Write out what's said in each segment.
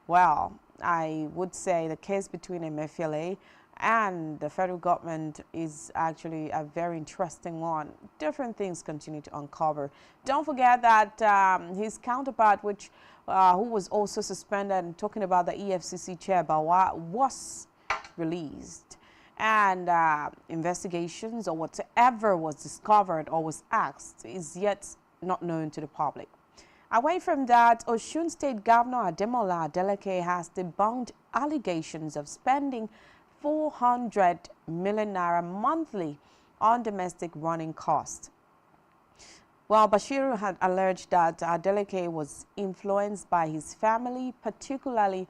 Well, I would say the case between Emefiele and the federal government is actually a very interesting one. Different things continue to uncover. Don't forget that his counterpart, who was also suspended, and talking about the EFCC chair, Bawa, was released. And investigations or whatever was discovered or was asked is yet not known to the public. Away from that, Osun State Governor Ademola Adeleke has debunked allegations of spending 400 million naira monthly on domestic running costs. Well, Bashiru had alleged that Adeleke was influenced by his family, particularly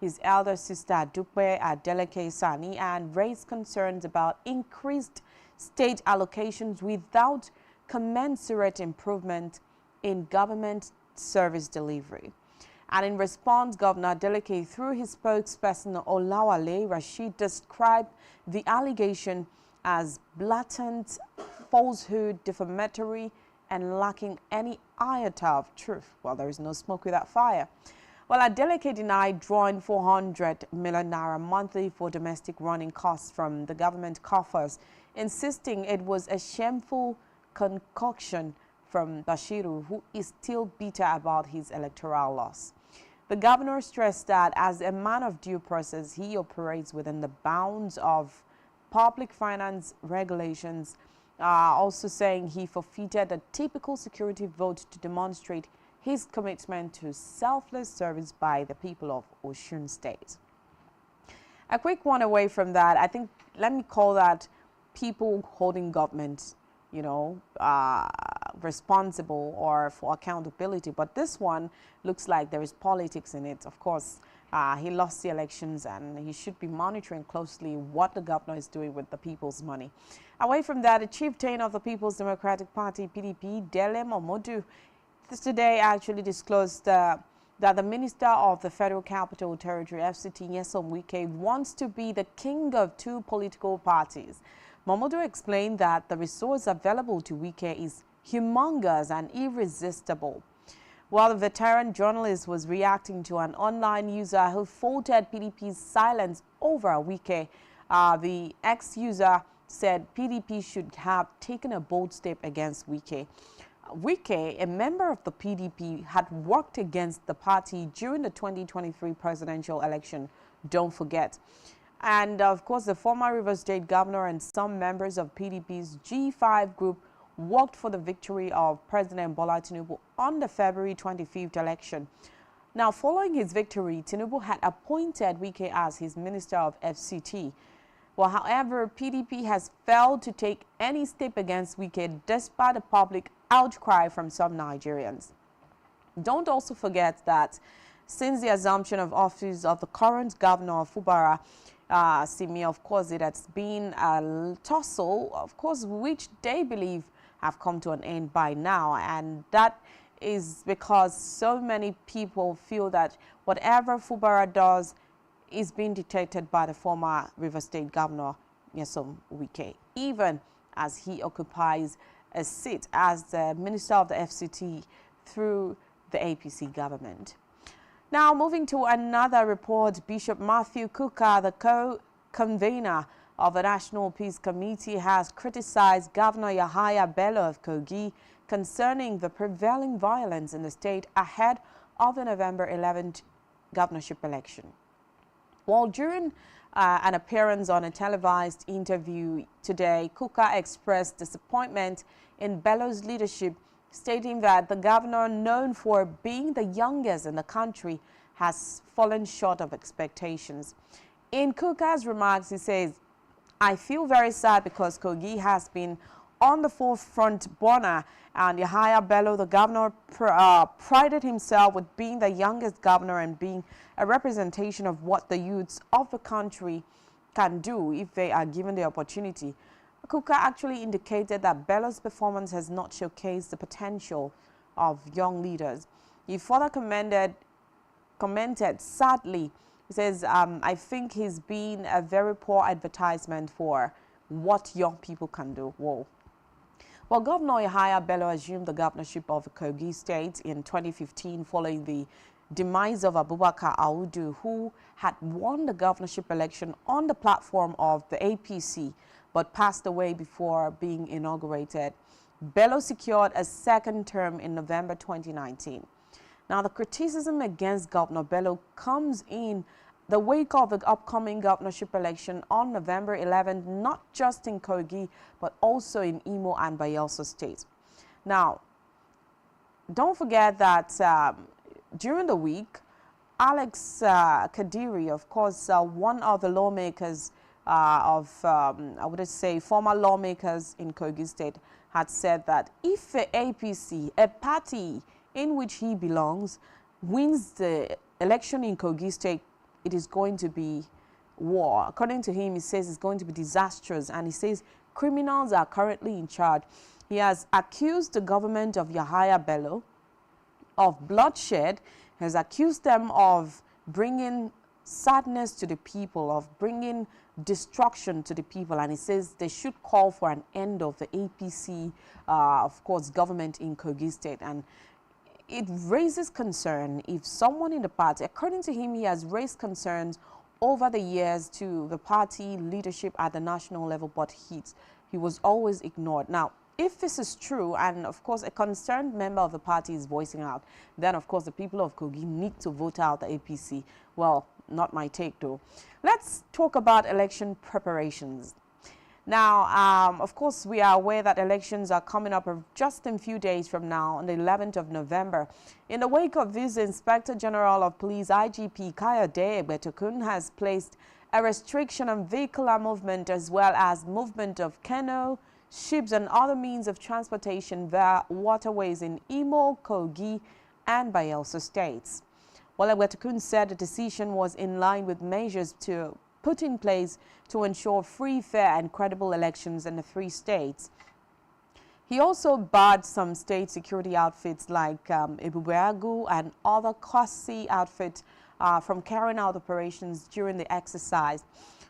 his elder sister Dupe Adeleke Sani, and raised concerns about increased state allocations without commensurate improvement in government service delivery. And in response, Governor Adeleke, through his spokesperson Olawale Rashid, described the allegation as blatant falsehood, defamatory, and lacking any iota of truth. Well, there is no smoke without fire. Well, Adeleke denied drawing 400 million naira monthly for domestic running costs from the government coffers, insisting it was a shameful concoction from Bashiru, who is still bitter about his electoral loss. The governor stressed that as a man of due process, he operates within the bounds of public finance regulations, also saying he forfeited a typical security vote to demonstrate his commitment to selfless service by the people of Osun State. A quick one away from that, I think, let me call that people holding government, responsible or for accountability. But this one looks like there is politics in it. Of course, he lost the elections and he should be monitoring closely what the governor is doing with the people's money. Away from that, the chieftain of the People's Democratic Party, PDP, Dele Momodu, today actually disclosed that the Minister of the Federal Capital Territory, FCT, Nyesom Wike, wants to be the king of two political parties. Momodu explained that the resource available to Wike is humongous and irresistible. While the veteran journalist was reacting to an online user who faulted PDP's silence over Wike, the ex-user said PDP should have taken a bold step against Wike. Wike, a member of the PDP, had worked against the party during the 2023 presidential election, don't forget. And of course, the former Rivers State governor and some members of PDP's G5 group worked for the victory of President Bola Tinubu on the February 25th election. Now, following his victory, Tinubu had appointed Wike as his Minister of FCT. Well, however, PDP has failed to take any step against Wike despite a public outcry from some Nigerians. Don't also forget that since the assumption of office of the current governor of Fubara, Simi, of course, it has been a tussle, of course, which they believe have come to an end by now. And that is because so many people feel that whatever Fubara does is being dictated by the former River State Governor, Nyesom Wike, even as he occupies a seat as the Minister of the FCT through the APC government. Now, moving to another report, Bishop Matthew Kuka, the co-convener of the National Peace Committee, has criticized Governor Yahaya Bello of Kogi concerning the prevailing violence in the state ahead of the November 11th governorship election. While during an appearance on a televised interview today, Kuka expressed disappointment in Bello's leadership, stating that the governor, known for being the youngest in the country, has fallen short of expectations. In Kuka's remarks, he says, "I feel very sad because Kogi has been on the forefront burner, and Yahaya Bello, the governor, prided himself with being the youngest governor and being a representation of what the youths of the country can do if they are given the opportunity." Kuka actually indicated that Bello's performance has not showcased the potential of young leaders. He further commented sadly, he says, "I think he's been a very poor advertisement for what young people can do." Whoa. Well, Governor Yahaya Bello assumed the governorship of Kogi State in 2015 following the demise of Abubakar Audu, who had won the governorship election on the platform of the APC but passed away before being inaugurated. Bello secured a second term in November 2019. Now, the criticism against Governor Bello comes in the wake of the upcoming governorship election on November 11th, not just in Kogi, but also in Imo and Bayelsa State. Now, don't forget that during the week, Alex Kadiri, of course, one of the lawmakers I would say former lawmakers in Kogi State, had said that if the APC, a party in which he belongs, wins the election in Kogi State, it is going to be war. According to him, he says it's going to be disastrous, and he says criminals are currently in charge. He has accused the government of Yahaya Bello of bloodshed. He has accused them of bringing sadness to the people, of bringing destruction to the people, and he says they should call for an end of the APC, of course, government in Kogi State. And it raises concern if someone in the party, according to him, he has raised concerns over the years to the party leadership at the national level, but he was always ignored. Now, if this is true, and of course a concerned member of the party is voicing out, then of course the people of Kogi need to vote out the APC. Well, not my take though. Let's talk about election preparations. Now, of course, we are aware that elections are coming up just in a few days from now, on the 11th of November. In the wake of this, Inspector General of Police IGP Kayode Egbetokun has placed a restriction on vehicular movement as well as movement of canoe, ships and other means of transportation via waterways in Imo, Kogi and Bayelsa states. Well, Egbetokun said the decision was in line with measures to put in place to ensure free, fair and credible elections in the three states. He also barred some state security outfits like Ebubeagu and other Kosi outfits from carrying out operations during the exercise.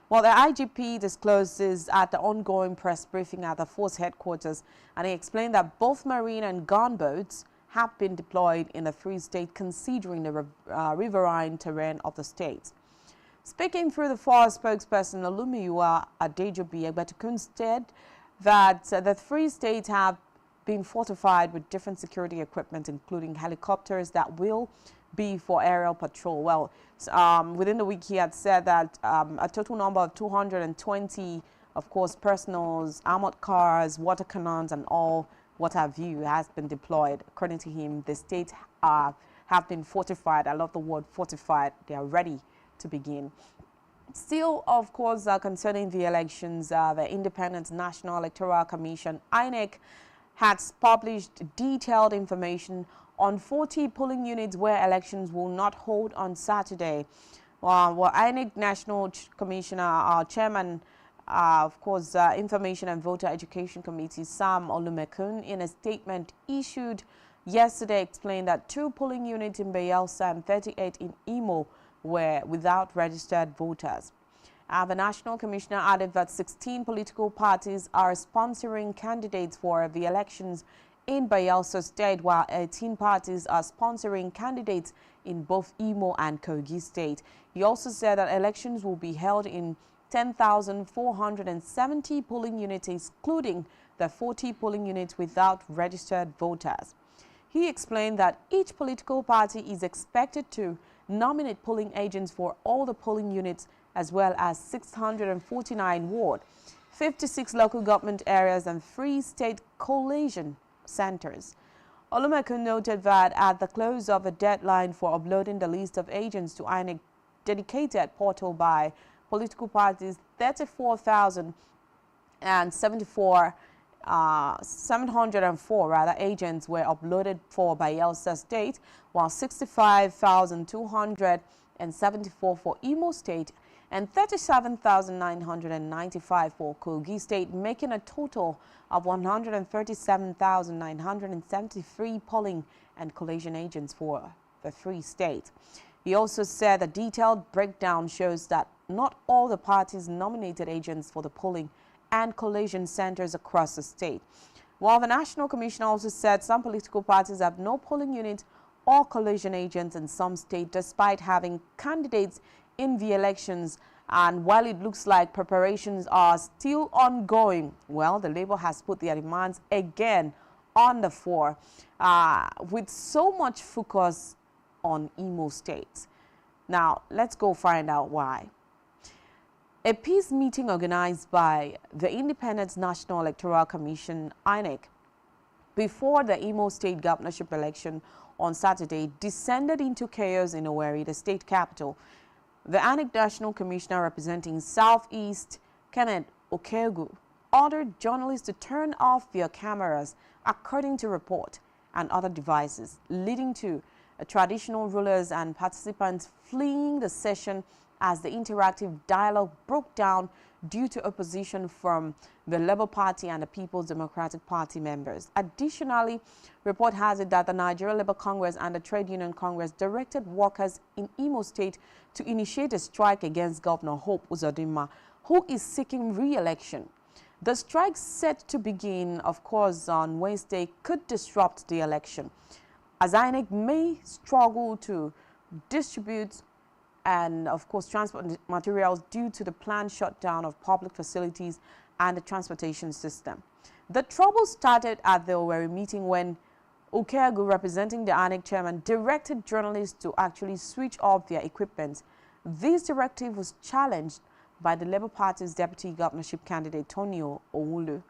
Well, the IGP discloses at the ongoing press briefing at the force headquarters, and he explained that both marine and gunboats have been deployed in the Free State, considering the riverine terrain of the state. Speaking through the force spokesperson Olumiyua Adejobi, Egbetokun said that the three states have been fortified with different security equipment, including helicopters that will be for aerial patrol. Well, within the week, he had said that a total number of 220, of course, personals, armored cars, water cannons, and all what have you has been deployed. According to him, the states have been fortified. I love the word fortified. They are ready to begin. Still, of course, concerning the elections, the Independent National Electoral Commission, INEC, has published detailed information on 40 polling units where elections will not hold on Saturday. Well, INEC National Commissioner, Chairman, of course, Information and Voter Education Committee, Sam Olumekun, in a statement issued yesterday, explained that 2 polling units in Bayelsa and 38 in Imo were without registered voters. The National Commissioner added that 16 political parties are sponsoring candidates for the elections in Bayelsa State, while 18 parties are sponsoring candidates in both Imo and Kogi State. He also said that elections will be held in 10,470 polling units, excluding the 40 polling units without registered voters. He explained that each political party is expected to nominate polling agents for all the polling units, as well as 649 ward, 56 local government areas and 3 state collation centers. Olumekun noted that at the close of the deadline for uploading the list of agents to INEC dedicated portal by political parties, 704 agents were uploaded for Bayelsa State, while 65,274 for Imo State and 37,995 for Kogi State, making a total of 137,973 polling and collation agents for the 3 states. He also said the detailed breakdown shows that not all the parties nominated agents for the polling and collation centers across the state. While the National Commission also said some political parties have no polling units or collusion agents in some states, despite having candidates in the elections. And while it looks like preparations are still ongoing, well, the Labour has put their demands again on the fore, with so much focus on Imo State. Now, let's go find out why. A peace meeting organized by the Independent National Electoral Commission, INEC, before the Imo State governorship election on Saturday descended into chaos in Owerri, the state capital. The INEC National Commissioner representing Southeast, Kenneth Okegu, ordered journalists to turn off their cameras, according to report, and other devices, leading to traditional rulers and participants fleeing the session as the interactive dialogue broke down due to opposition from the Labour Party and the People's Democratic Party members. Additionally, report has it that the Nigeria Labour Congress and the Trade Union Congress directed workers in Imo State to initiate a strike against Governor Hope Uzodinma, who is seeking re-election. The strike set to begin, of course, on Wednesday could disrupt the election, as INEC may struggle to distribute and, of course, transport materials due to the planned shutdown of public facilities and the transportation system. The trouble started at the Owerri meeting when Okegu, representing the INEC chairman, directed journalists to actually switch off their equipment. This directive was challenged by the Labour Party's deputy governorship candidate, Tonio Owulu,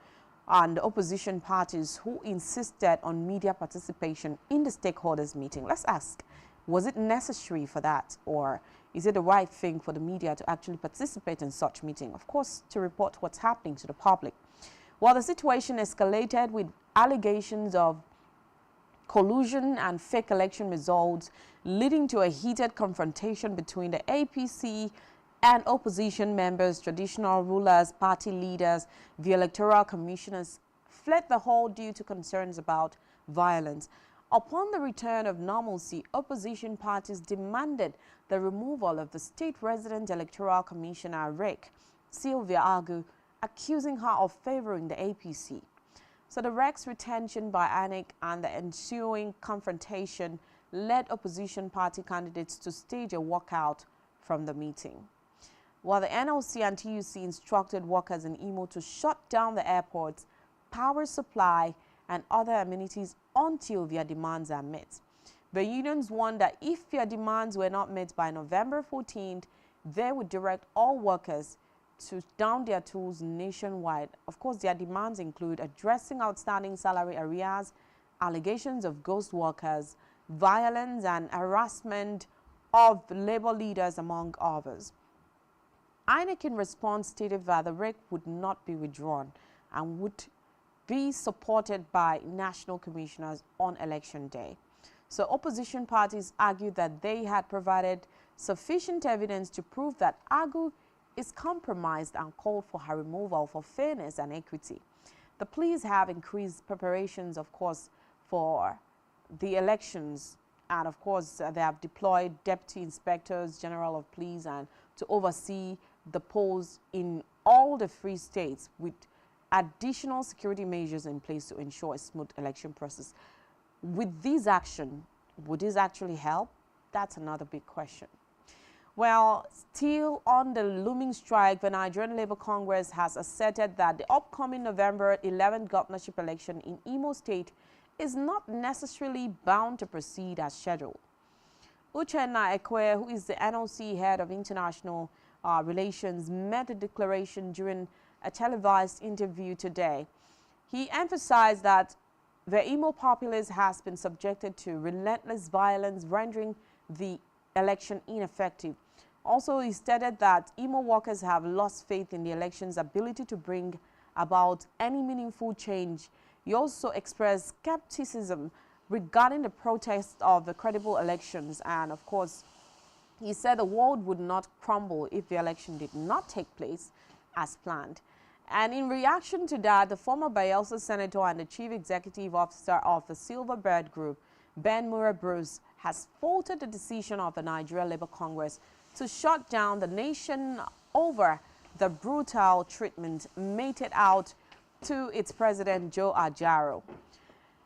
and the opposition parties who insisted on media participation in the stakeholders meeting. Let's ask, was it necessary for that, or is it the right thing for the media to actually participate in such meeting? Of course, to report what's happening to the public. Well, the situation escalated with allegations of collusion and fake election results, leading to a heated confrontation between the APC and opposition members, traditional rulers, party leaders. The electoral commissioners fled the hall due to concerns about violence. Upon the return of normalcy, opposition parties demanded the removal of the state resident electoral commissioner, REC, Sylvia Agu, accusing her of favoring the APC. So the REC's retention by INEC and the ensuing confrontation led opposition party candidates to stage a walkout from the meeting. While the NLC and TUC instructed workers in Imo to shut down the airports, power supply, and other amenities until their demands are met. The unions warned that if their demands were not met by November 14th, they would direct all workers to down their tools nationwide. Of course, their demands include addressing outstanding salary arrears, allegations of ghost workers, violence and harassment of labor leaders, among others. INEC in response stated that the REC would not be withdrawn and would be supported by national commissioners on election day. So opposition parties argued that they had provided sufficient evidence to prove that Agu is compromised and called for her removal for fairness and equity. The pleas have increased preparations, of course, for the elections, and of course they have deployed deputy inspectors general of police and to oversee the polls in all the three states, with additional security measures in place to ensure a smooth election process. With this action, would this actually help? That's another big question. Well, still on the looming strike, the Nigerian Labour Congress has asserted that the upcoming November 11th governorship election in Imo State is not necessarily bound to proceed as scheduled. Uchenna Ekwe, who is the NLC head of international relations, made the declaration during a televised interview today. He emphasized that the Imo populace has been subjected to relentless violence, rendering the election ineffective. Also, he stated that Imo workers have lost faith in the election's ability to bring about any meaningful change. He also expressed skepticism regarding the protest of the credible elections, and of course, he said the world would not crumble if the election did not take place as planned. And in reaction to that, the former Bayelsa senator and the chief executive officer of the Silverbird Group, Ben Mura Bruce, has faulted the decision of the Nigeria Labour Congress to shut down the nation over the brutal treatment meted out to its president, Joe Ajaro.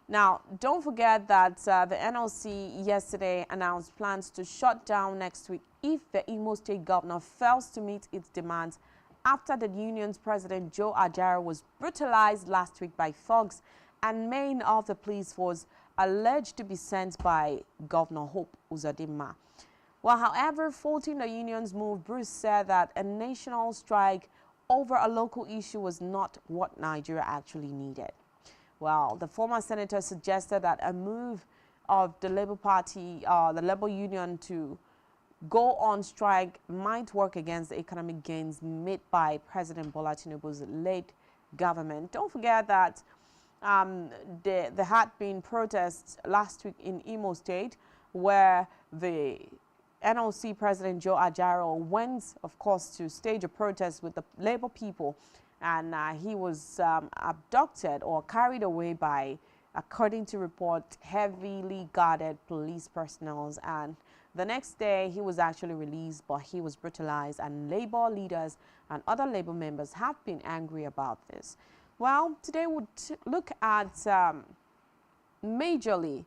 Now, don't forget that the NLC yesterday announced plans to shut down next week if the Imo State governor fails to meet its demands after the union's president Joe Ajaro was brutalized last week by thugs and men of the police force alleged to be sent by Governor Hope Uzodinma. Well, however, faulting the union's move, Bruce said that a national strike over a local issue was not what Nigeria actually needed. Well, the former senator suggested that a move of the Labour Party, the Labour Union, to go on strike might work against the economic gains made by President Bola Tinubu's late government. Don't forget that there had been protests last week in Imo State where the NLC President Joe Ajaro went, of course, to stage a protest with the Labour people, and he was abducted or carried away by, according to report, heavily guarded police personnel. And the next day, he was actually released, but he was brutalized, and Labour leaders and other Labour members have been angry about this. Well, today we'll look at majorly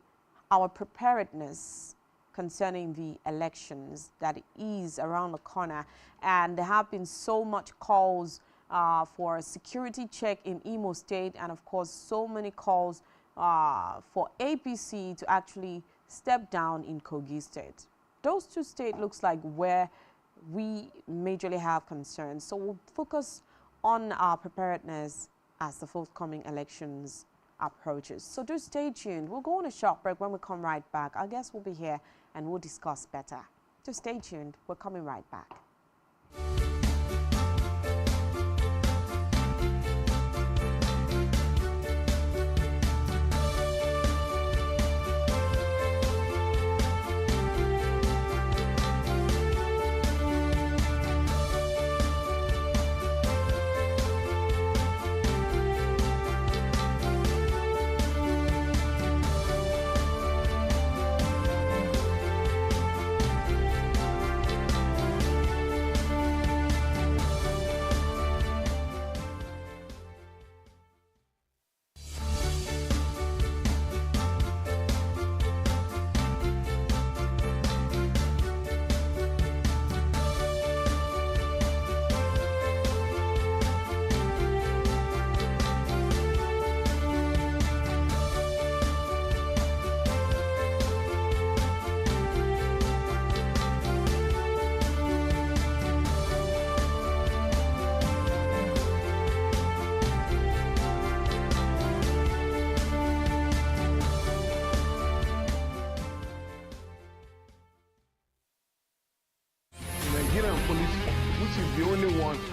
our preparedness concerning the elections that is around the corner, and there have been so much calls for a security check in Imo State, and of course so many calls for APC to actually step down in Kogi State. Those two states looks like where we majorly have concerns, so we'll focus on our preparedness as the forthcoming elections approaches. So do stay tuned. We'll go on a short break. When we come right back, our guests will be here and we'll discuss better. Just stay tuned. We're coming right back.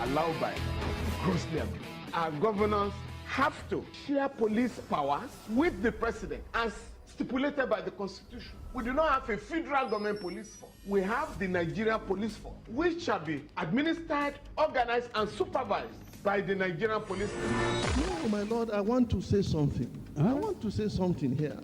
Allowed by grossly abused. Our governors have to share police powers with the president as stipulated by the Constitution. We do not have a federal government police force. We have the Nigerian police force, which shall be administered, organized, and supervised by the Nigerian police force. No, my lord, I want to say something. I want to say something here.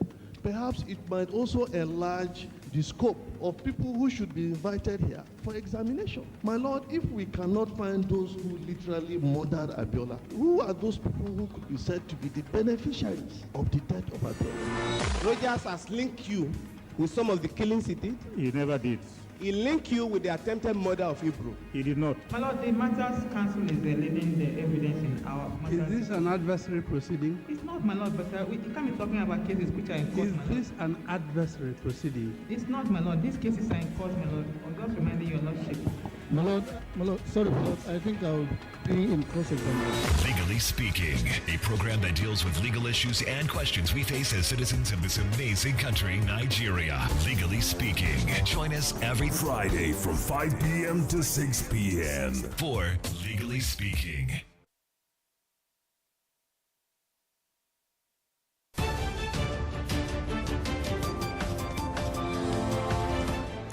Perhaps it might also enlarge the scope of people who should be invited here for examination. My lord, if we cannot find those who literally murdered Abiola, who are those people who could be said to be the beneficiaries of the death of Abiola? Rogers has linked you with some of the killings he did. He never did. He linked you with the attempted murder of Hebrew. He did not. My lord, the matters counsel is leading the evidence in our matters. Is this an adversary proceeding? It's not, my lord, but you can't be talking about cases which are in court. Is this an adversary proceeding? It's not, my lord. These cases are in court, my lord. I'm just reminding your lordship. My lord, sorry, my lord, I think I'll be in cross-examination. Legally Speaking, a program that deals with legal issues and questions we face as citizens of this amazing country, Nigeria. Legally Speaking. Join us every Friday from 5 p.m. to 6 p.m. for Legally Speaking.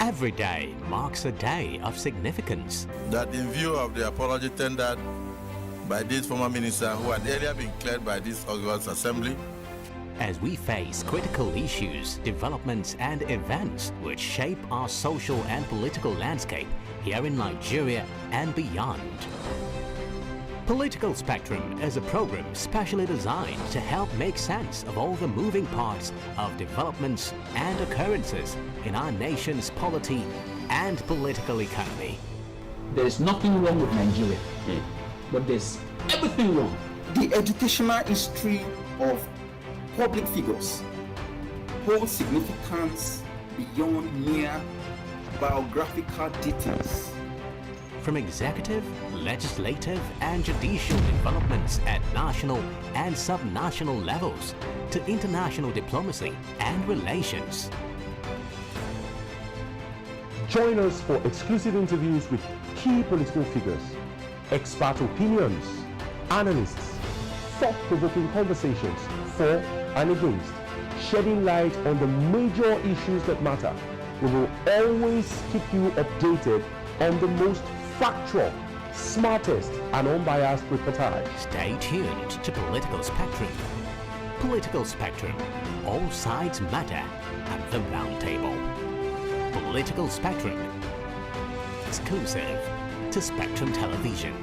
Every day marks a day of significance. That in view of the apology tendered by this former minister who had earlier been cleared by this August Assembly, as we face critical issues, developments and events which shape our social and political landscape here in Nigeria and beyond. Political Spectrum is a program specially designed to help make sense of all the moving parts of developments and occurrences in our nation's polity and political economy. There is nothing wrong with Nigeria, but there's everything wrong. The educational history of public figures holds significance beyond mere biographical details. From executive, legislative, and judicial developments at national and subnational levels to international diplomacy and relations. Join us for exclusive interviews with key political figures, expert opinions, analysts, thought-provoking conversations for and against, shedding light on the major issues that matter. We will always keep you updated on the most factual, smartest, and unbiased reportage. Stay tuned to Political Spectrum. Political Spectrum. All sides matter at the round table. Political Spectrum. Exclusive to Spectrum Television.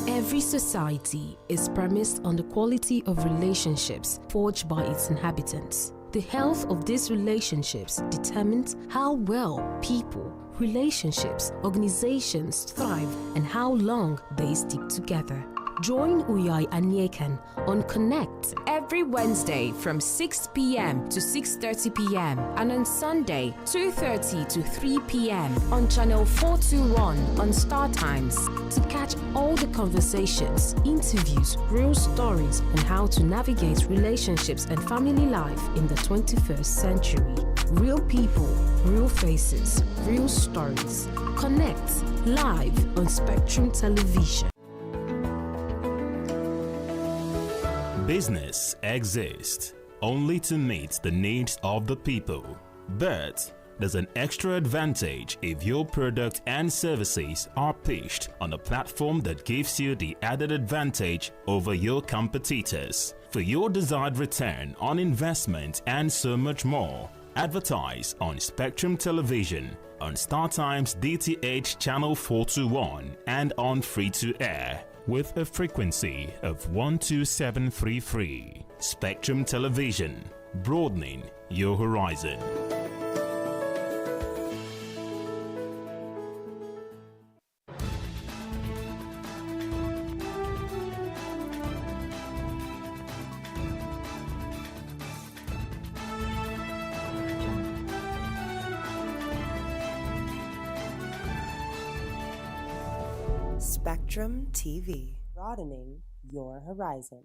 Every society is premised on the quality of relationships forged by its inhabitants. The health of these relationships determines how well people, relationships, organizations thrive and how long they stick together. Join Uyai Anyekan on Connect every Wednesday from 6 p.m. to 6:30 p.m. and on Sunday 2:30 to 3 p.m. on channel 421 on Star Times to catch all the conversations, interviews, real stories and how to navigate relationships and family life in the 21st century. Real people, real faces, real stories. Connect live on Spectrum Television. Business exists only to meet the needs of the people, but there's an extra advantage if your product and services are pitched on a platform that gives you the added advantage over your competitors. For your desired return on investment and so much more, advertise on Spectrum Television, on StarTimes DTH Channel 421 and on free-to-air with a frequency of 12733. Spectrum Television, broadening your horizon. Spectrum TV, broadening your horizon.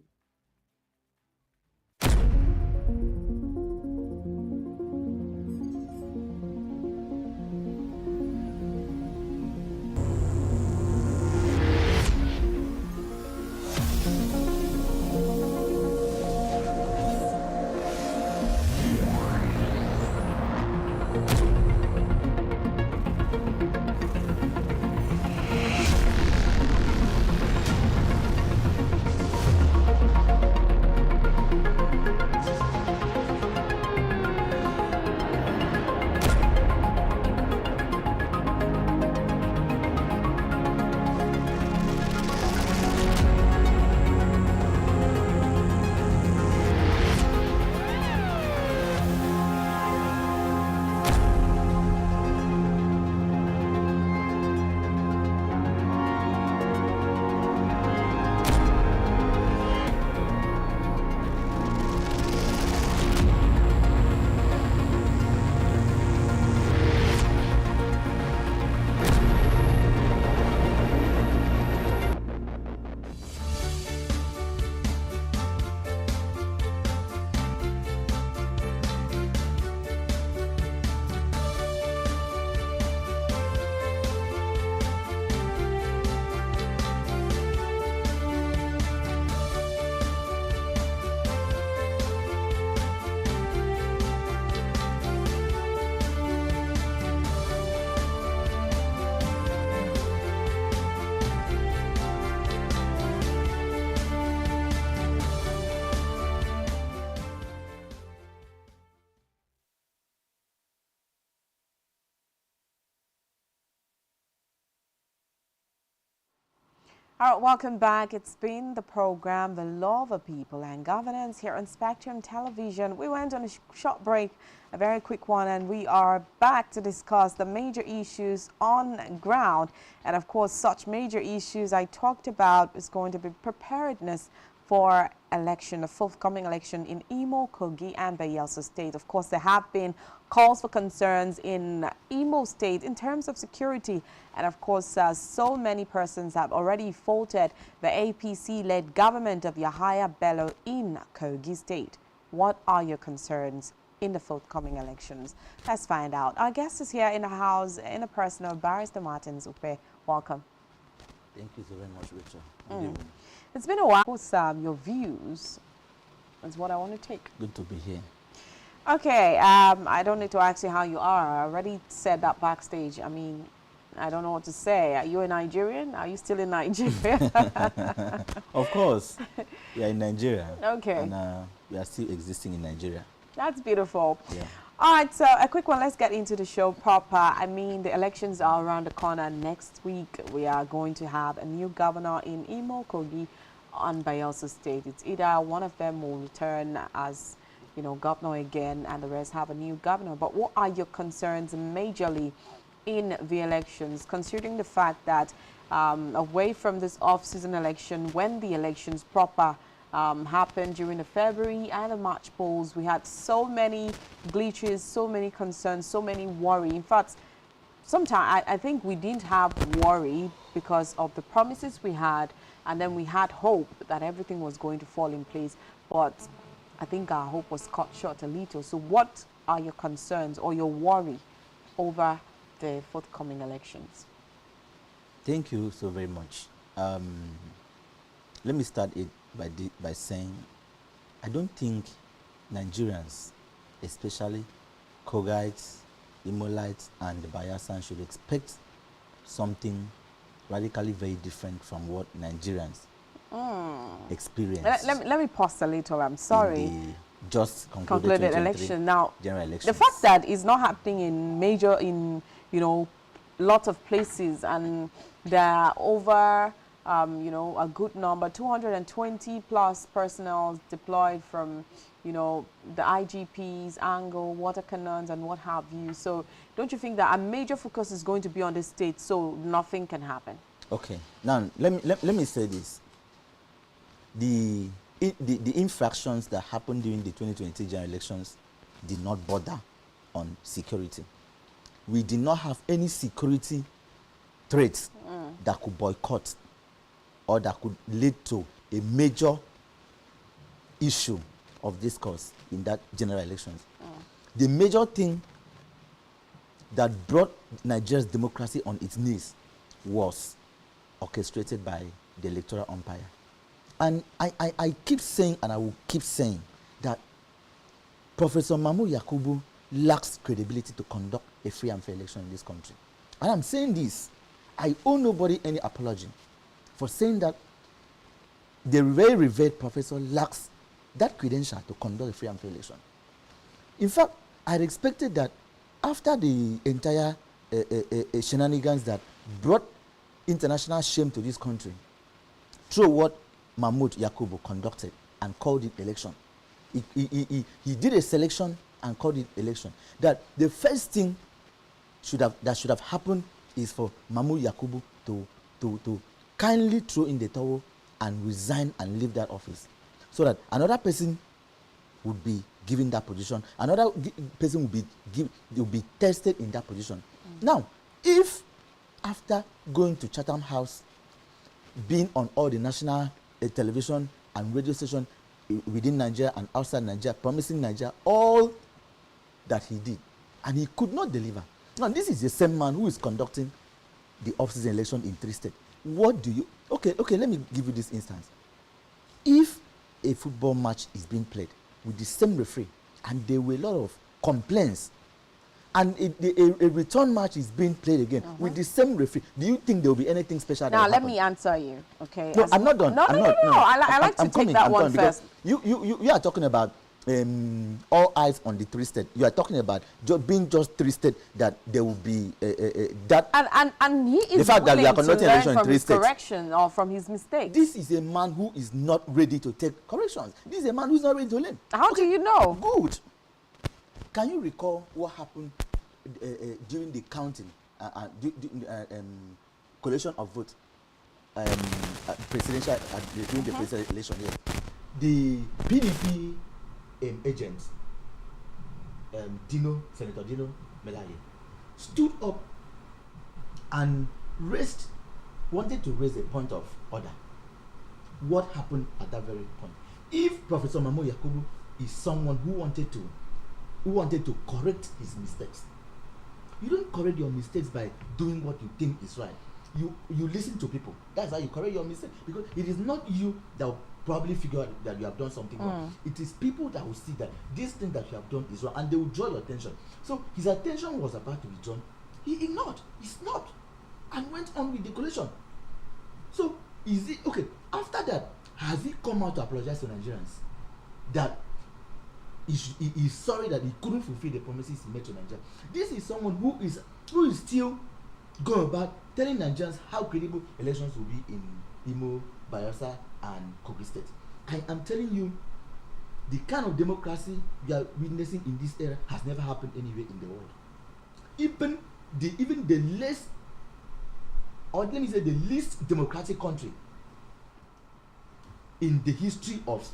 All right, welcome back. It's been the program The Law of the People and Governance here on Spectrum Television. We went on a short break, a very quick one, and we are back to discuss the major issues on ground. And of course, such major issues I talked about is going to be preparedness for election, the forthcoming election in Imo, Kogi, and Bayelsa State. Of course, there have been calls for concerns in Imo State in terms of security. And of course, so many persons have already faulted the APC-led government of Yahaya Bello in Kogi State. What are your concerns in the forthcoming elections? Let's find out. Our guest is here in the house in the person of Barrister Martins Upe. Welcome. Thank you so very much, Rachel. It's been a while. Of course, your views is what I want to take. Good to be here. Okay, I don't need to ask you how you are. I already said that backstage. I mean, I don't know what to say. Are you a Nigerian? Are you still in Nigeria? Of course. We are in Nigeria. Okay. And we are still existing in Nigeria. That's beautiful. Yeah. All right, so a quick one. Let's get into the show proper. I mean, the elections are around the corner. Next week, we are going to have a new governor in Imo, Kogi, and Bayelsa State. It's either one of them will return as, you know, governor again, and the rest have a new governor. But what are your concerns majorly in the elections, considering the fact that away from this off-season election, when the elections proper happened during the February and the March polls, we had so many glitches, so many concerns, so many worry. In fact, sometimes I think we didn't have worry because of the promises we had, and then we had hope that everything was going to fall in place. But I think our hope was cut short a little. So what are your concerns or your worry over the forthcoming elections? Thank you so very much. Let me start it by saying I don't think Nigerians, especially Kogites, Imolites, and the Bayelsan, should expect something radically very different from what Nigerians experience. Let me pause a little. I'm sorry. In the just concluded election. Now, general elections. The fact that it's not happening in you know, lots of places, and there are over you know, a good number, 220 plus personnel deployed from, you know, the IGPs, Angle, water cannons, and what have you. So don't you think that a major focus is going to be on the state so nothing can happen? Okay. Now, let me say this. The infractions that happened during the 2023 general elections did not border on security. We did not have any security threats that could boycott or that could lead to a major issue of discourse in that general elections. The major thing that brought Nigeria's democracy on its knees was orchestrated by the electoral umpire. And I keep saying, and I will keep saying, that Professor Mahmoud Yakubu lacks credibility to conduct a free and fair election in this country. And I'm saying this, I owe nobody any apology for saying that the very revered professor lacks that credential to conduct a free and fair election. In fact, I had expected that after the entire shenanigans that brought international shame to this country, through what Mahmoud Yakubu conducted and called it election, he did a selection and called it election, that the first thing that should have happened is for Mahmoud Yakubu to kindly throw in the towel and resign and leave that office, so that another person would be given that position, another person will be tested in that position. Now, if after going to Chatham House, being on all the national television and radio station within Nigeria and outside Nigeria, promising Nigeria all that he did, and he could not deliver. Now, this is the same man who is conducting the off-season election in 3 states. What do you... Okay, let me give you this instance. If a football match is being played with the same referee, and there were a lot of complaints, and a return match is being played again with the same referee, do you think there will be anything special? Now, let me answer you, okay? No, I'm not done. No. I like to take that one first. You are talking about all eyes on the 3 states. You are talking about being just 3 states that there will be that. And he is the fact that we are conducting election in 3 his states. correction or from his mistakes. This is a man who is not ready to take corrections. This is a man who is not ready to learn. How do you know? Good. Can you recall what happened during the counting, collation of votes, presidential during the presidential election? Yes. The PDP agent, Senator Dino Melaye, stood up and wanted to raise a point of order. What happened at that very point? If Professor Mamo Yakubu is someone who wanted to correct his mistakes, you don't correct your mistakes by doing what you think is right. You listen to people. That's how you correct your mistakes, because it is not you that will probably figure out that you have done something wrong. It is people that will see that this thing that you have done is wrong, and they will draw your attention. So his attention was about to be drawn. He ignored, he stopped, and went on with the collation. So is it okay? After that, has he come out to apologize to Nigerians that he is sorry that he couldn't fulfill the promises he made to Nigeria? This is someone who is still going about telling Nigerians how credible elections will be in Imo, Bayelsa, and Kogi State. I am telling you, the kind of democracy we are witnessing in this era has never happened anywhere in the world. Even the less, or let me say the least democratic country in the history of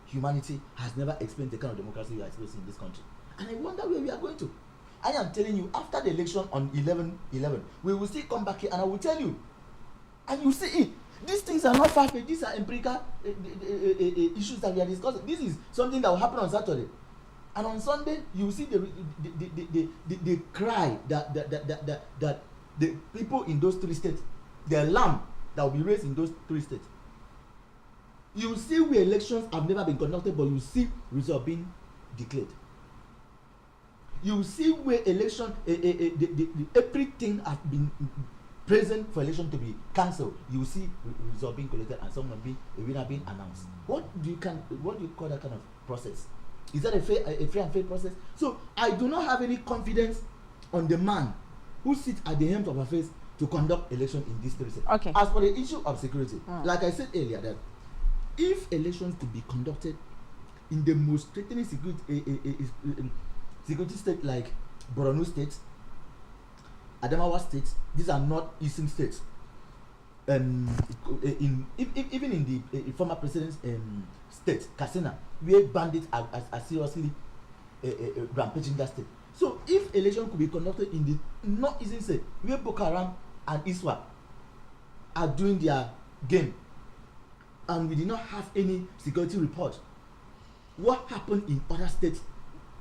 humanity has never experienced the kind of democracy we are experiencing in this country. And I wonder where we are going to. I am telling you, after the election on 11/11, we will still come back here and I will tell you, and you see it. These things are not far-fetched. These are empirical issues that we are discussing. This is something that will happen on Saturday, and on Sunday you will see the cry that the people in those 3 states, the alarm that will be raised in those 3 states. You will see where elections have never been conducted, but you will see results being declared. You will see where election everything has been present for election to be cancelled. You will see results being collected and someone a winner being announced. What do you call that kind of process? Is that a fair and fair process? So I do not have any confidence on the man who sits at the helm of affairs to conduct election in this 3 states. Okay. As for the issue of security, like I said earlier, that if elections could be conducted in the most threatening security state like Borno State, Adamawa State, these are not eastern states. Even in the former president's state, Katsina, where bandits are seriously rampaging that state. So if election could be conducted in the northeastern state, where Boko Haram and ISWAP are doing their game, and we did not have any security report, what happened in other states?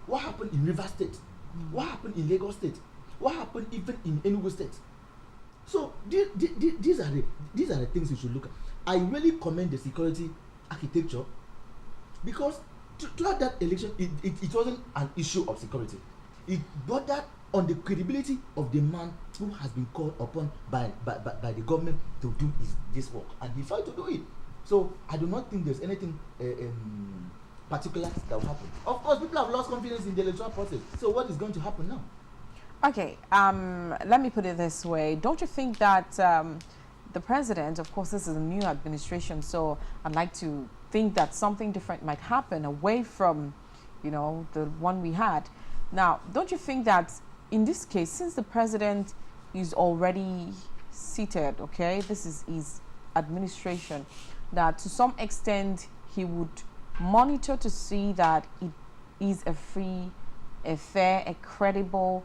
What happened in Rivers State? What happened in Lagos State? What happened even in Enugu State? So these are the things we should look at. I really commend the security architecture, because throughout that election, it wasn't an issue of security. It bordered on the credibility of the man who has been called upon by the government to do this work, and he failed to do it. So I do not think there's anything particular that will happen. Of course, people have lost confidence in the electoral process. So what is going to happen now? Okay, let me put it this way. Don't you think that the president, of course, this is a new administration, so I'd like to think that something different might happen away from, the one we had. Now, don't you think that in this case, since the president is already seated, okay, this is his administration, that to some extent he would monitor to see that it is a free, a fair, a credible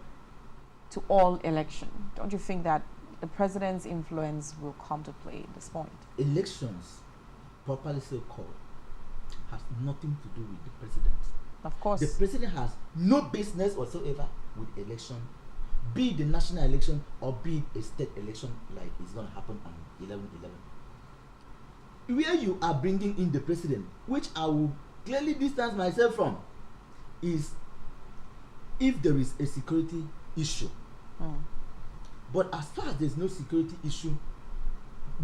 to all election? Don't you think that the president's influence will come to play at this point? Elections, properly so called, has nothing to do with the president. Of course. The president has no business whatsoever with election, be it the national election or be it a state election like it's going to happen on 11/11. Where you are bringing in the president, which I will clearly distance myself from, is if there is a security issue. But as far as there's no security issue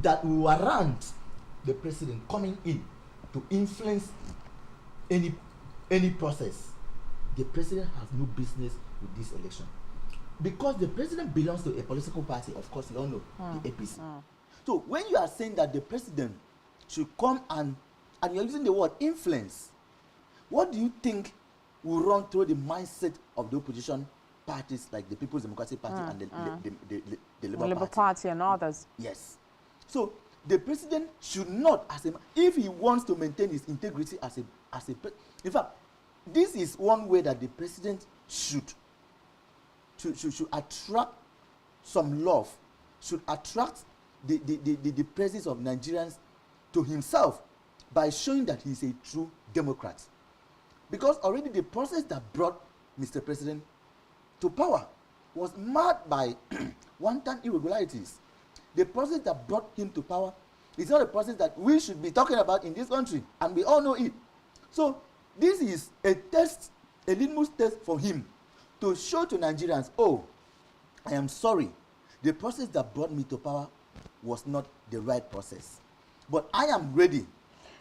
that will warrant the president coming in to influence any any process, the president has no business with this election. Because the president belongs to a political party, of course, you all know, the APC. So when you are saying that the president should come and you're using the word influence, what do you think will run through the mindset of the opposition parties like the People's Democratic Party and the Labour Party and others? Yes. So the president should not, if he wants to maintain his integrity in fact, this is one way that the president should attract some love, should attract the presence of Nigerians to himself by showing that he's a true Democrat. Because already the process that brought Mr. President to power was marked by wanton irregularities. The process that brought him to power is not a process that we should be talking about in this country, and we all know it. So this is a test, a litmus test for him to show to Nigerians, oh, I am sorry, the process that brought me to power was not the right process. But I am ready.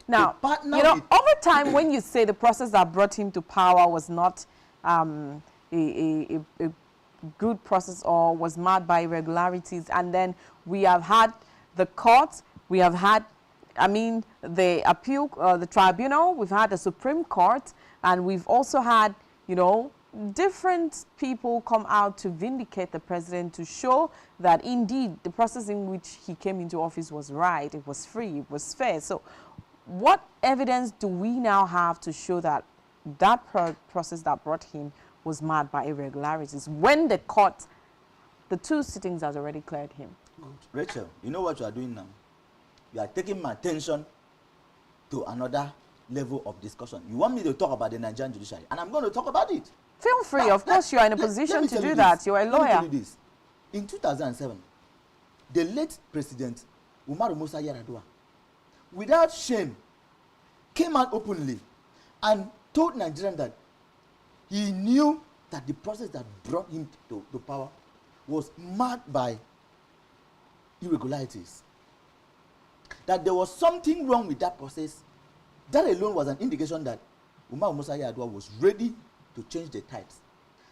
Now, you know, over time, when you say the process that brought him to power was not a good process or was marked by irregularities, and then we have had the court, we have had, I mean, the appeal, the tribunal, we've had the Supreme Court, and we've also had, you know, different people come out to vindicate the president, to show that indeed the process in which he came into office was right, it was free, it was fair. So what evidence do we now have to show that that process that brought him was marked by irregularities when the court, the two sittings has already cleared him? Rachel, you know what you are doing now? You are taking my attention to another level of discussion. You want me to talk about the Nigerian judiciary, and I'm going to talk about it. Feel free. Of course, you are in a position to do that. You are a lawyer. Let me tell you this. In 2007, the late President Umaru Musa Yar'Adua, without shame, came out openly and told Nigerians that he knew that the process that brought him to power was marked by irregularities. That there was something wrong with that process. That alone was an indication that Umaru Musa Yar'Adua was ready to change the types,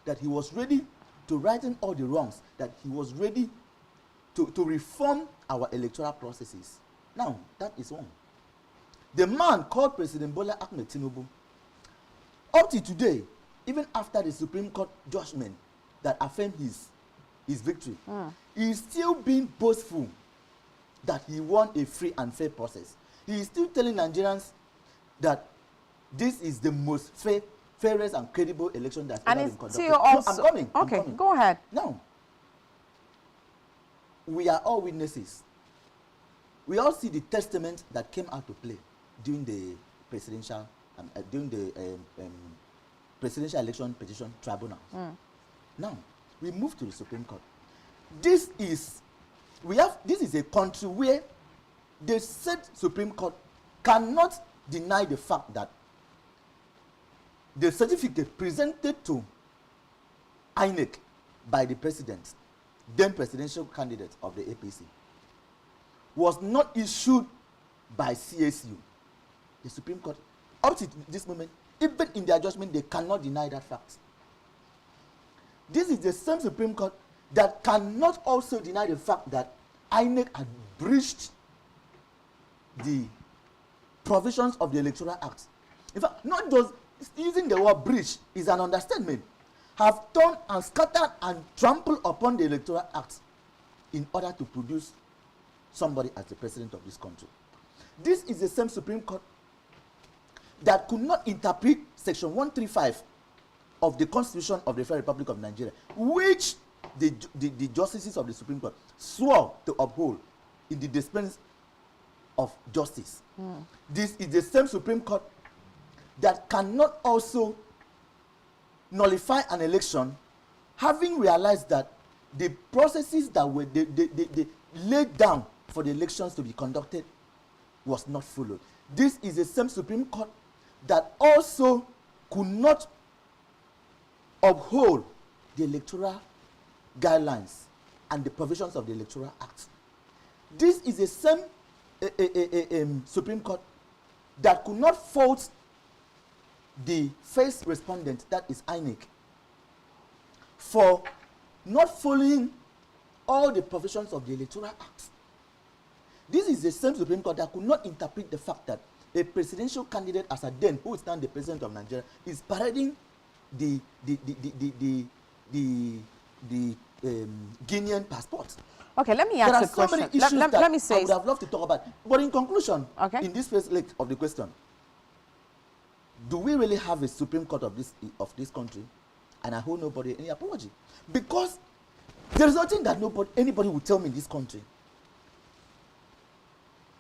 that he was ready to righten all the wrongs, that he was ready to reform our electoral processes. Now, that is one. The man called President Bola Ahmed Tinubu, up to today, even after the Supreme Court judgment that affirmed his victory, he is still being boastful that he won a free and fair process. He is still telling Nigerians that this is the most fairest and credible election that's ever been conducted. Still also, no, I'm coming. Okay, I'm coming. Go ahead. Now, we are all witnesses. We all see the testament that came out to play during the presidential election petition tribunal. Now, we move to the Supreme Court. This is a country where the said Supreme Court cannot deny the fact that the certificate presented to INEC by the president, then presidential candidate of the APC, was not issued by CSU. The Supreme Court, up to this moment, even in their judgment, they cannot deny that fact. This is the same Supreme Court that cannot also deny the fact that INEC had breached the provisions of the Electoral Act. In fact, not just using the word breach is an understatement, have torn and scattered and trampled upon the Electoral Act in order to produce somebody as the president of this country. This is the same Supreme Court that could not interpret Section 135 of the Constitution of the Federal Republic of Nigeria, which the justices of the Supreme Court swore to uphold in the dispense of justice. This is the same Supreme Court that cannot also nullify an election, having realized that the processes that were they laid down for the elections to be conducted was not followed. This is the same Supreme Court that also could not uphold the electoral guidelines and the provisions of the Electoral Act. This is the same Supreme Court that could not fault the first respondent, that is INEC, for not following all the provisions of the Electoral Act. This is the same Supreme Court that could not interpret the fact that a presidential candidate as a then, who is now the president of Nigeria, is parading the Guinean passport. Okay, let me ask a question. There are so many issues let me say, I would have loved to talk about. But in conclusion, in this first leg of the question, do we really have a Supreme Court of this country? And I hold nobody any apology, because there is nothing that anybody will tell me in this country.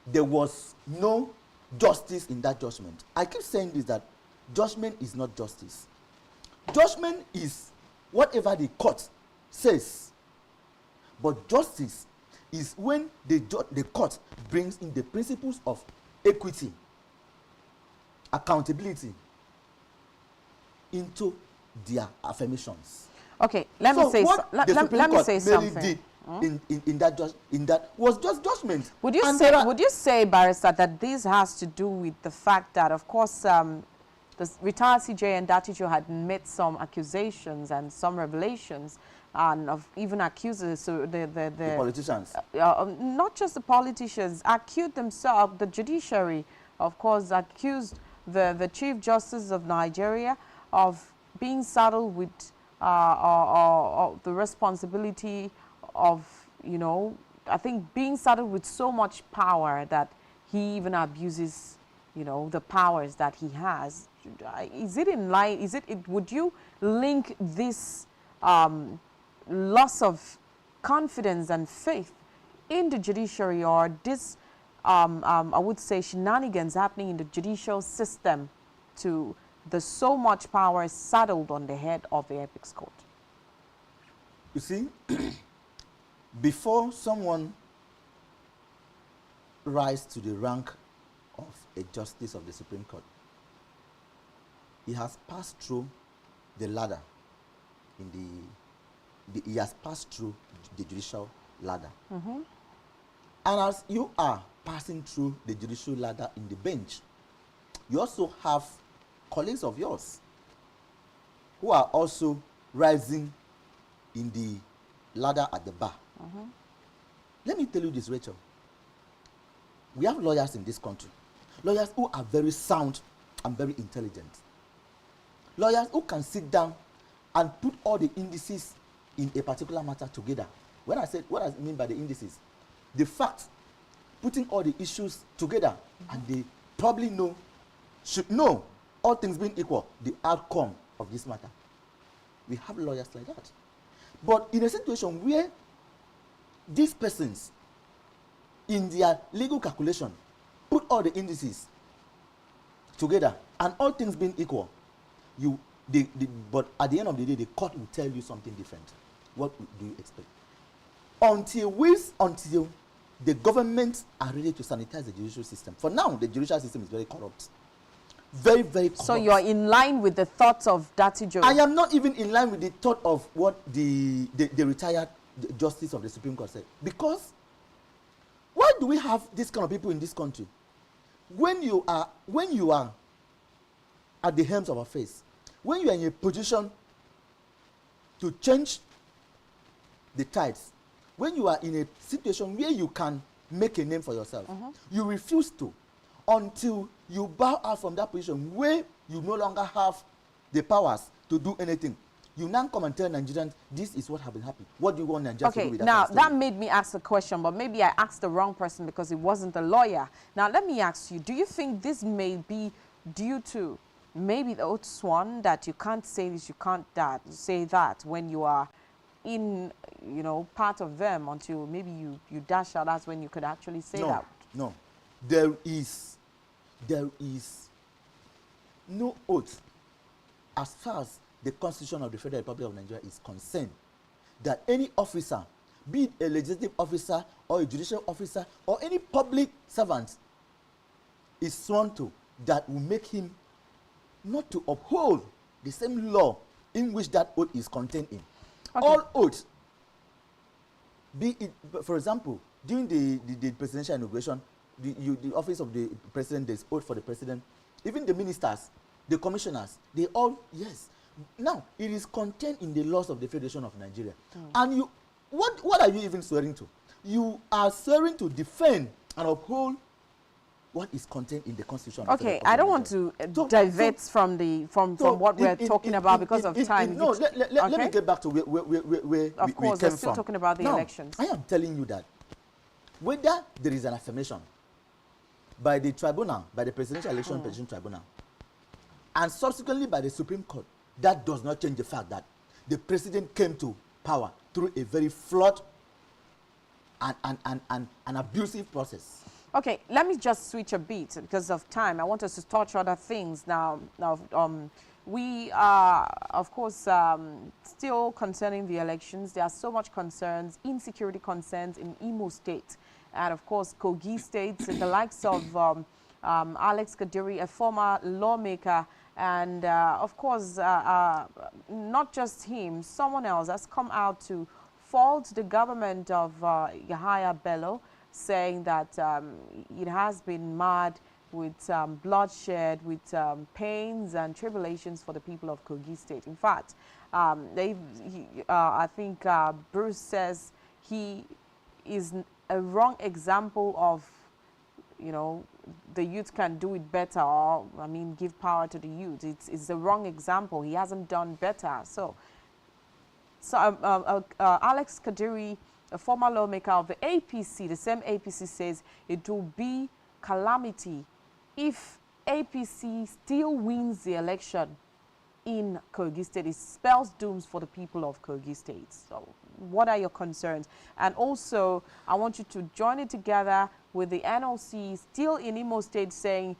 There was no justice in that judgment. I keep saying this, that judgment is not justice. Judgment is whatever the court says. But justice is when the court brings in the principles of equity, accountability into their affirmations. Okay, let me say something. In that was just judgment. Would you say, Barrister, that this has to do with the fact that, of course, the retired CJ and Datijo had made some accusations and some revelations, and of even accusers, so the politicians, not just the politicians, accused themselves, the judiciary, of course, accused the Chief Justice of Nigeria of being saddled with the responsibility of, I think, being saddled with so much power that he even abuses, the powers that he has. Is it in line? Would you link this loss of confidence and faith in the judiciary, or this, I would say, shenanigans happening in the judicial system, to the so much power saddled on the head of the Apex Court? You see, before someone rise to the rank of a justice of the Supreme Court, he has passed through the ladder he has passed through the judicial ladder. And as you are passing through the judicial ladder in the bench, you also have colleagues of yours who are also rising in the ladder at the bar. Let me tell you this, Rachel. We have lawyers in this country. Lawyers who are very sound and very intelligent. Lawyers who can sit down and put all the indices in a particular matter together. When I said, what I mean by the indices, the facts, putting all the issues together, and they probably should know, all things being equal, the outcome of this matter. We have lawyers like that. But in a situation where these persons, in their legal calculation, put all the indices together, and all things being equal, but at the end of the day, the court will tell you something different. What do you expect? Until the government are ready to sanitize the judicial system. For now, the judicial system is very corrupt. Very, very corrupt. So you're in line with the thoughts of Datijo? I am not even in line with the thought of what the retired justice of the Supreme Court said. Because why do we have this kind of people in this country? When you are at the helms of affairs, when you are in a position to change the tides, when you are in a situation where you can make a name for yourself, you refuse to, until you bow out from that position where you no longer have the powers to do anything. You now come and tell Nigerians, this is what has been happening. What do you want Nigerians to do with that? Now that made me ask a question, but maybe I asked the wrong person because it wasn't a lawyer. Now let me ask you, do you think this may be due to maybe the oath sworn, that you can't say this, you can't say that when you are in, part of them, until maybe you dash out, that's when you could actually say that? No, there is no oath as far as the Constitution of the Federal Republic of Nigeria is concerned, that any officer, be it a legislative officer or a judicial officer or any public servant, is sworn to, that will make him not to uphold the same law in which that oath is contained in. All oaths, be it, for example, during the presidential inauguration, the office of the president, there's oath for the president. Even the ministers, the commissioners, they all, yes. Now, it is contained in the laws of the Federation of Nigeria. And you, what are you even swearing to? You are swearing to defend and uphold what is contained in the Constitution. Okay, I don't want to divert from what we're talking about because of time. No, let me get back to where we came from. Of course, we're still talking about the elections. I am telling you that whether there is an affirmation by the tribunal, by the Presidential Election Petition Tribunal, and subsequently by the Supreme Court, that does not change the fact that the president came to power through a very flawed and abusive process. Okay, let me just switch a bit because of time. I want us to touch other things now. We are, of course, still concerning the elections. There are so much concerns, insecurity concerns in Imo State. And, of course, Kogi State, the likes of Alex Kadiri, a former lawmaker, and, of course, not just him, someone else has come out to fault the government of Yahaya Bello, saying that it has been marred with bloodshed, with pains and tribulations for the people of Kogi State. In fact, I think Bruce says he is a wrong example of, you know, the youth can do it better, or, I mean, give power to the youth. It's the wrong example. He hasn't done better. So Alex Kadiri, a former lawmaker of the APC, the same APC, says it will be calamity if APC still wins the election in Kogi State. It spells dooms for the people of Kogi State. So what are your concerns? And also, I want you to join it together with the NLC still in Imo State saying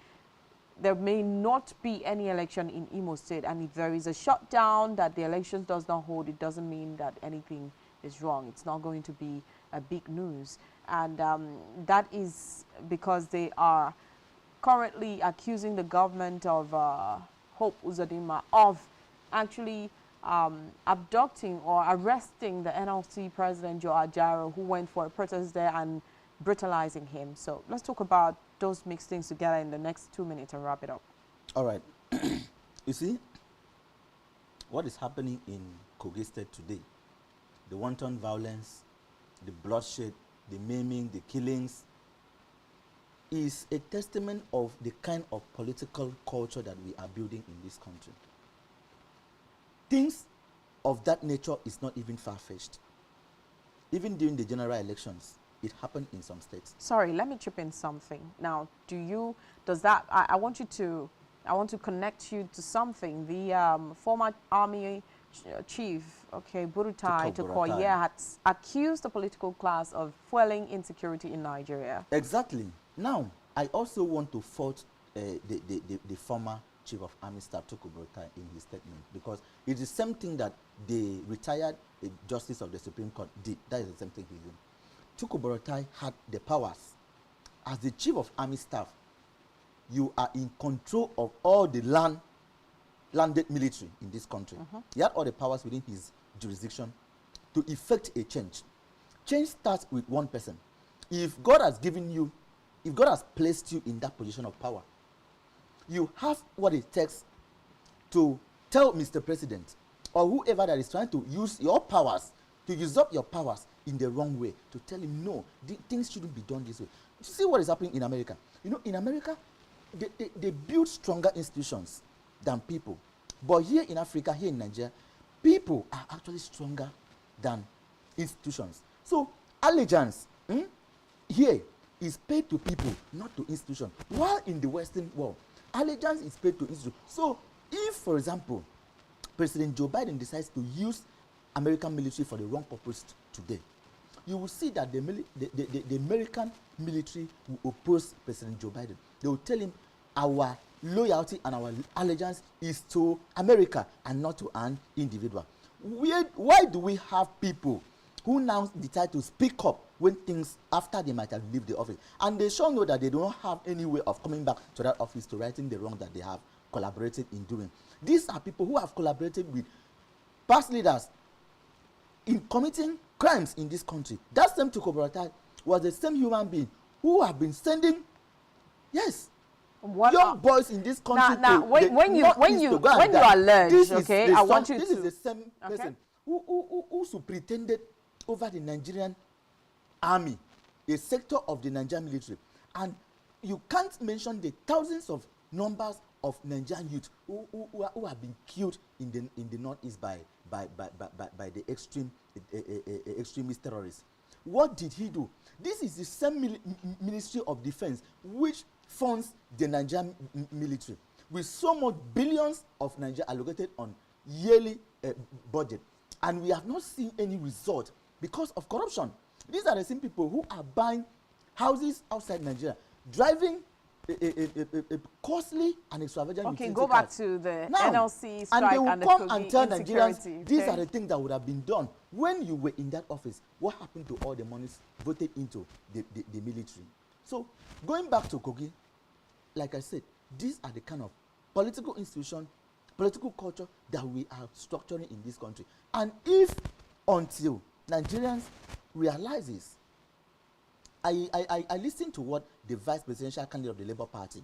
there may not be any election in Imo State. And if there is a shutdown that the elections does not hold, it doesn't mean that anything is wrong. It's not going to be a big news. And that is because they are currently accusing the government of Hope Uzodinma of actually abducting or arresting the NLC president, Joe Ajaro, who went for a protest there, and brutalizing him. So let's talk about those mixed things together in the next 2 minutes and wrap it up. All right. You see, what is happening in Kogi State today, the wanton violence, the bloodshed, the maiming, the killings, is a testament of the kind of political culture that we are building in this country. Things of that nature is not even far-fetched. Even during the general elections, it happened in some states. Sorry, let me chip in something. Now, I want to connect you to something. The former army chief, okay, Burutai Tokoye, had accused the political class of fueling insecurity in Nigeria. Exactly. Now, I also want to fault the former Chief of Army Staff, Tuku Burutai, in his statement, because it is the same thing that the retired Justice of the Supreme Court did. That is the same thing he did. Tuku Burutai had the powers. As the Chief of Army Staff, you are in control of all the landed military in this country. He had all the powers within his jurisdiction to effect a change. Change starts with one person. If God has placed you in that position of power, you have what it takes to tell Mr. President or whoever that is trying to use your powers, to usurp your powers in the wrong way, to tell him, no, things shouldn't be done this way. You see what is happening in America? You know, in America, they build stronger institutions than people. But here in Africa, here in Nigeria, people are actually stronger than institutions. So allegiance here is paid to people, not to institutions. While in the Western world, allegiance is paid to institutions. So if, for example, President Joe Biden decides to use American military for the wrong purpose today, you will see that the American military will oppose President Joe Biden. They will tell him our loyalty and our allegiance is to America and not to an individual. Why do we have people who now decide to speak up when things, after they might have left the office, and they sure know that they do not have any way of coming back to that office to righting the wrong that they have collaborated in doing? These are people who have collaborated with past leaders in committing crimes in this country. That same Tuku Burutai was the same human being who have been sending, yes, young boys in this country. When you are alleged, okay, I want you to. This is the same person who superintended over the Nigerian army, a sector of the Nigerian military, and you can't mention the thousands of numbers of Nigerian youth who have been killed in the northeast by the extremist terrorists. What did he do? This is the same Ministry of Defense which funds the Nigerian military with so much billions of Nigeria allocated on yearly budget, and we have not seen any result because of corruption. These are the same people who are buying houses outside Nigeria, driving a costly and extravagant utility go back cars. to the now, NLC strike and they will and come the and tell Nigerians insecurity, these are the things that would have been done when you were in that office. What happened to all the monies voted into the military? So going back to Kogi, like I said, these are the kind of political institution, political culture that we are structuring in this country. And if until Nigerians realizes, I listened to what the vice presidential candidate of the Labour Party,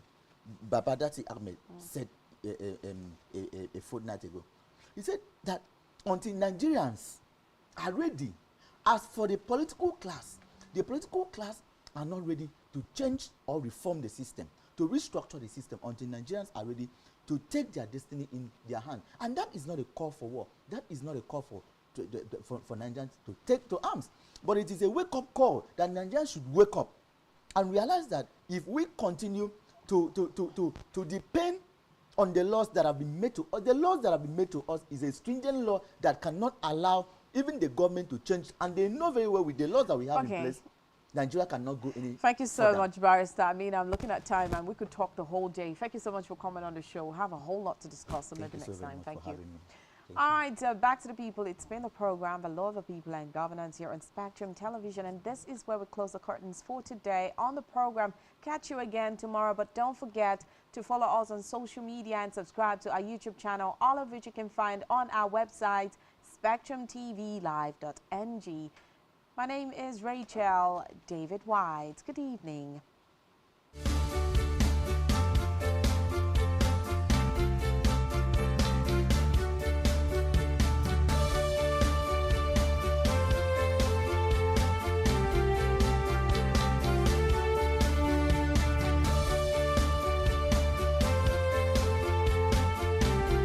Babadati Ahmed, said a fortnight ago. He said that until Nigerians are ready, as for the political class are not ready to change or reform the system, to restructure the system, until Nigerians are ready to take their destiny in their hand. And that is not a call for war. That is not a call for Nigerians to take to arms. But it is a wake-up call that Nigerians should wake up and realize that if we continue to depend on the laws that have been made to us, the laws that have been made to us is a stringent law that cannot allow even the government to change. And they know very well with the laws that we have in place, Nigeria cannot go any Thank you so further. much, Barrister. I mean, I'm looking at time and we could talk the whole day. Thank you so much for coming on the show. We'll have a whole lot to discuss, so maybe next time. Thank you. All right, back to the people. It's been the program, The Law of the People and Governance, here on Spectrum Television. And this is where we close the curtains for today on the program. Catch you again tomorrow. But don't forget to follow us on social media and subscribe to our YouTube channel, all of which you can find on our website, SpectrumTVLive.ng. My name is Rachel David White. Good evening.